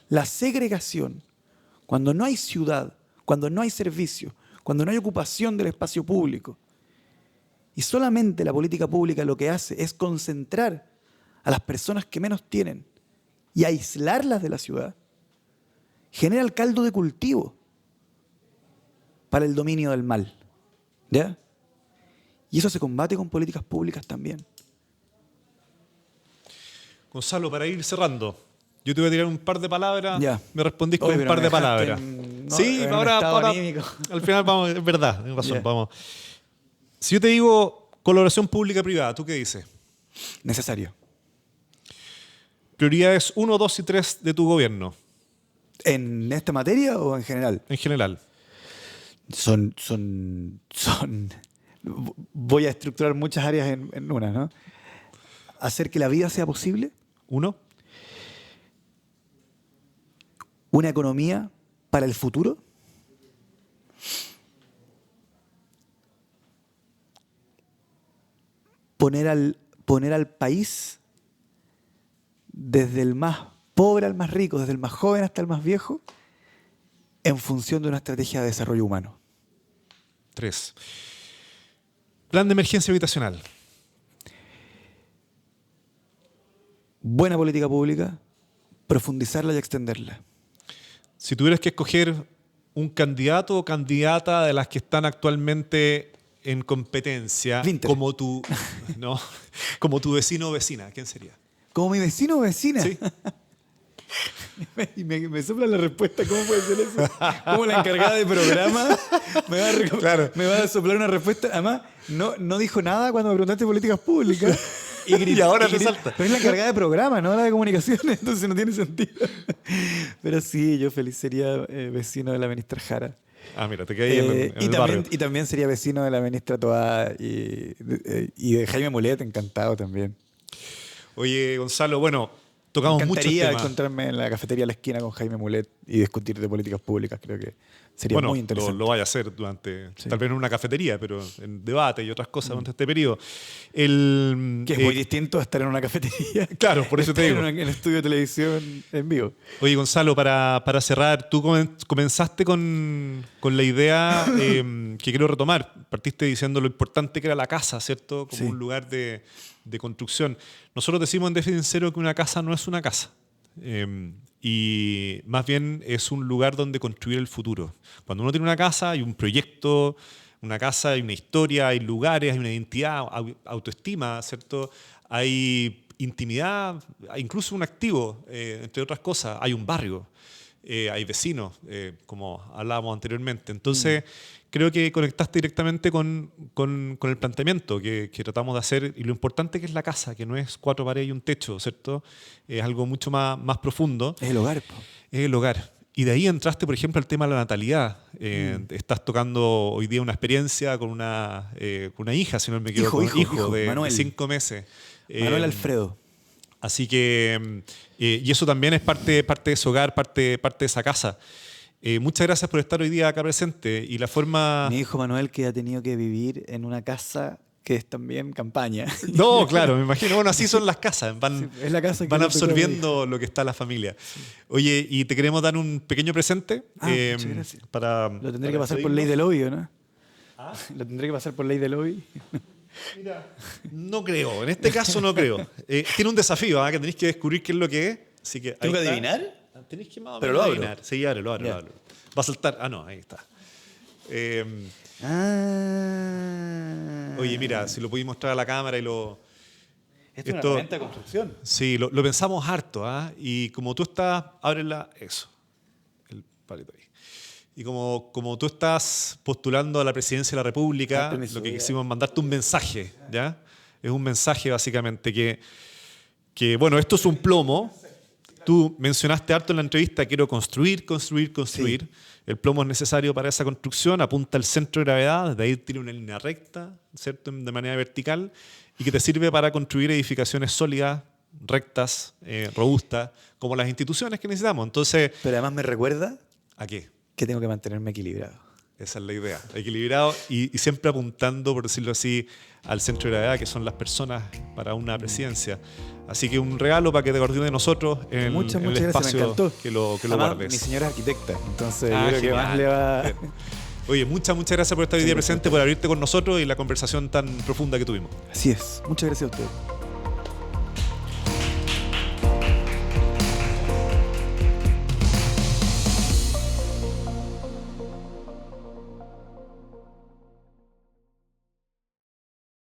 S3: La segregación, cuando no hay ciudad, cuando no hay servicio, cuando no hay ocupación del espacio público, y solamente la política pública lo que hace es concentrar a las personas que menos tienen y aislarlas de la ciudad, genera el caldo de cultivo para el dominio del mal. ¿Ya? Y eso se combate con políticas públicas también.
S2: Gonzalo, para ir cerrando, yo te voy a tirar un par de palabras,
S3: Ya.
S2: me respondís con
S3: Oye,
S2: un
S3: pero
S2: par
S3: me
S2: de
S3: dejaste
S2: palabras.
S3: en-
S2: Sí,
S3: en un
S2: ahora
S3: estado anímico.
S2: al final vamos, es verdad, tienes razón,
S3: Ya.
S2: vamos. Si yo te digo colaboración pública-privada, ¿tú qué dices?
S3: Necesario.
S2: Prioridades 1, 2 y 3 de tu gobierno,
S3: ¿En esta materia o en general?
S2: en general.
S3: Son voy a estructurar muchas áreas en una, ¿no? Hacer que la vida sea posible,
S2: 1,
S3: una economía para el futuro, poner al país desde el más pobre al más rico, desde el más joven hasta el más viejo, en función de una estrategia de desarrollo humano.
S2: 3. Plan de emergencia habitacional.
S3: Buena política pública, profundizarla y extenderla.
S2: Si tuvieras que escoger un candidato o candidata de las que están actualmente en competencia,
S3: Winter.
S2: como tu, no, como tu vecino o vecina, ¿quién sería?
S3: Como mi vecino o vecina.
S2: Sí.
S3: Y me sopla la respuesta, ¿cómo puede ser eso? Como la encargada de programa me va a soplar una respuesta. Además, no dijo nada cuando me preguntaste políticas públicas.
S2: Y ahora te salta.
S3: Pero es la encargada de programa, no la de comunicaciones, entonces no tiene sentido. Pero sí, yo feliz sería vecino de la ministra Jara.
S2: Ah, mira, te quedé ahí en el barrio.
S3: Y también sería vecino de la ministra Toá y de Jaime Mulet, encantado también.
S2: Oye, Gonzalo, bueno, tocamos
S3: Me
S2: muchos
S3: encantaría
S2: temas.
S3: encontrarme en la cafetería a la esquina con Jaime Mulet y discutir de políticas públicas. Creo que sería
S2: Bueno,
S3: muy interesante.
S2: lo vaya a hacer durante,
S3: Sí.
S2: tal vez en una cafetería, pero en debate y otras cosas durante este periodo. Que
S3: Que es muy distinto a estar en una cafetería.
S2: Claro, por eso te
S3: estar
S2: digo.
S3: En el estudio de televisión en vivo.
S2: Oye, Gonzalo, para cerrar, tú comenzaste con la idea que quiero retomar. Partiste diciendo lo importante que era la casa, ¿cierto? Como
S3: Sí.
S2: un lugar de construcción. Nosotros decimos en Déficit Cero que una casa no es una casa. Y más bien es un lugar donde construir el futuro. Cuando uno tiene una casa, hay un proyecto, una casa, hay una historia, hay lugares, hay una identidad, autoestima, ¿cierto? Hay intimidad, hay incluso un activo, entre otras cosas. Hay un barrio, hay vecinos, como hablábamos anteriormente. Entonces, creo que conectaste directamente con el planteamiento que tratamos de hacer y lo importante que es la casa, que no es 4 paredes y un techo, ¿cierto? Es algo mucho más profundo.
S3: Es el hogar. Po.
S2: Es el hogar. Y de ahí entraste, por ejemplo, al tema de la natalidad. Estás tocando hoy día una experiencia con una hija, si no me equivoco.
S3: Hijo,
S2: de
S3: Manuel.
S2: 5 meses.
S3: Manuel Alfredo.
S2: Así que, y eso también es parte de ese hogar, parte de esa casa. Muchas gracias por estar hoy día acá presente. Y la forma...
S3: Mi hijo Manuel, que ha tenido que vivir en una casa que es también campaña.
S2: No, claro, me imagino. Bueno, así son las casas. Van,
S3: Sí, es la casa que
S2: van
S3: le tocó a mi
S2: absorbiendo lo que está en la familia. Oye, y te queremos dar un pequeño presente.
S3: Muchas gracias. Lo tendré que pasar por ley del obvio, ¿no? Lo tendré que pasar por ley del obvio.
S2: Mira, no creo. En este caso no creo. Tiene un desafío, que tenéis que descubrir qué es lo que es. Así que
S3: ¿Tengo
S2: ahí
S3: que
S2: está.
S3: adivinar?
S2: Tenéis que más o
S3: Pero
S2: menos
S3: lo abro.
S2: adivinar. Sí, ábrelo.
S3: Ya.
S2: Va a saltar. Ah, no, ahí está. Oye, mira, si lo podéis mostrar a la cámara y lo...
S3: Esto es una herramienta de construcción.
S2: Sí, lo pensamos harto, ¿ah? Y como tú estás, ábrela, eso, el palito ahí. Y como tú estás postulando a la presidencia de la República, lo que quisimos es mandarte un mensaje, ¿ya? Es un mensaje básicamente que bueno, esto es un plomo. Tú mencionaste harto en la entrevista, quiero construir. Sí. El plomo es necesario para esa construcción, apunta al centro de gravedad, desde ahí tiene una línea recta, ¿cierto? De manera vertical, y que te sirve para construir edificaciones sólidas, rectas, robustas, como las instituciones que necesitamos. Entonces,
S3: pero además me recuerda
S2: ¿a qué?
S3: Que tengo que mantenerme equilibrado.
S2: Esa es la idea, equilibrado y siempre apuntando, por decirlo así, al centro de gravedad, que son las personas para una presidencia. Así que un regalo para que te acordes de nosotros en el espacio
S3: gracias, me encantó.
S2: que lo
S3: Además,
S2: guardes.
S3: Mi señora es arquitecta, entonces
S2: Ah,
S3: yo creo que más le va...
S2: Bien. Oye, muchas gracias por estar hoy día presente, por abrirte con nosotros y la conversación tan profunda que tuvimos.
S3: Así es. Muchas gracias a ustedes.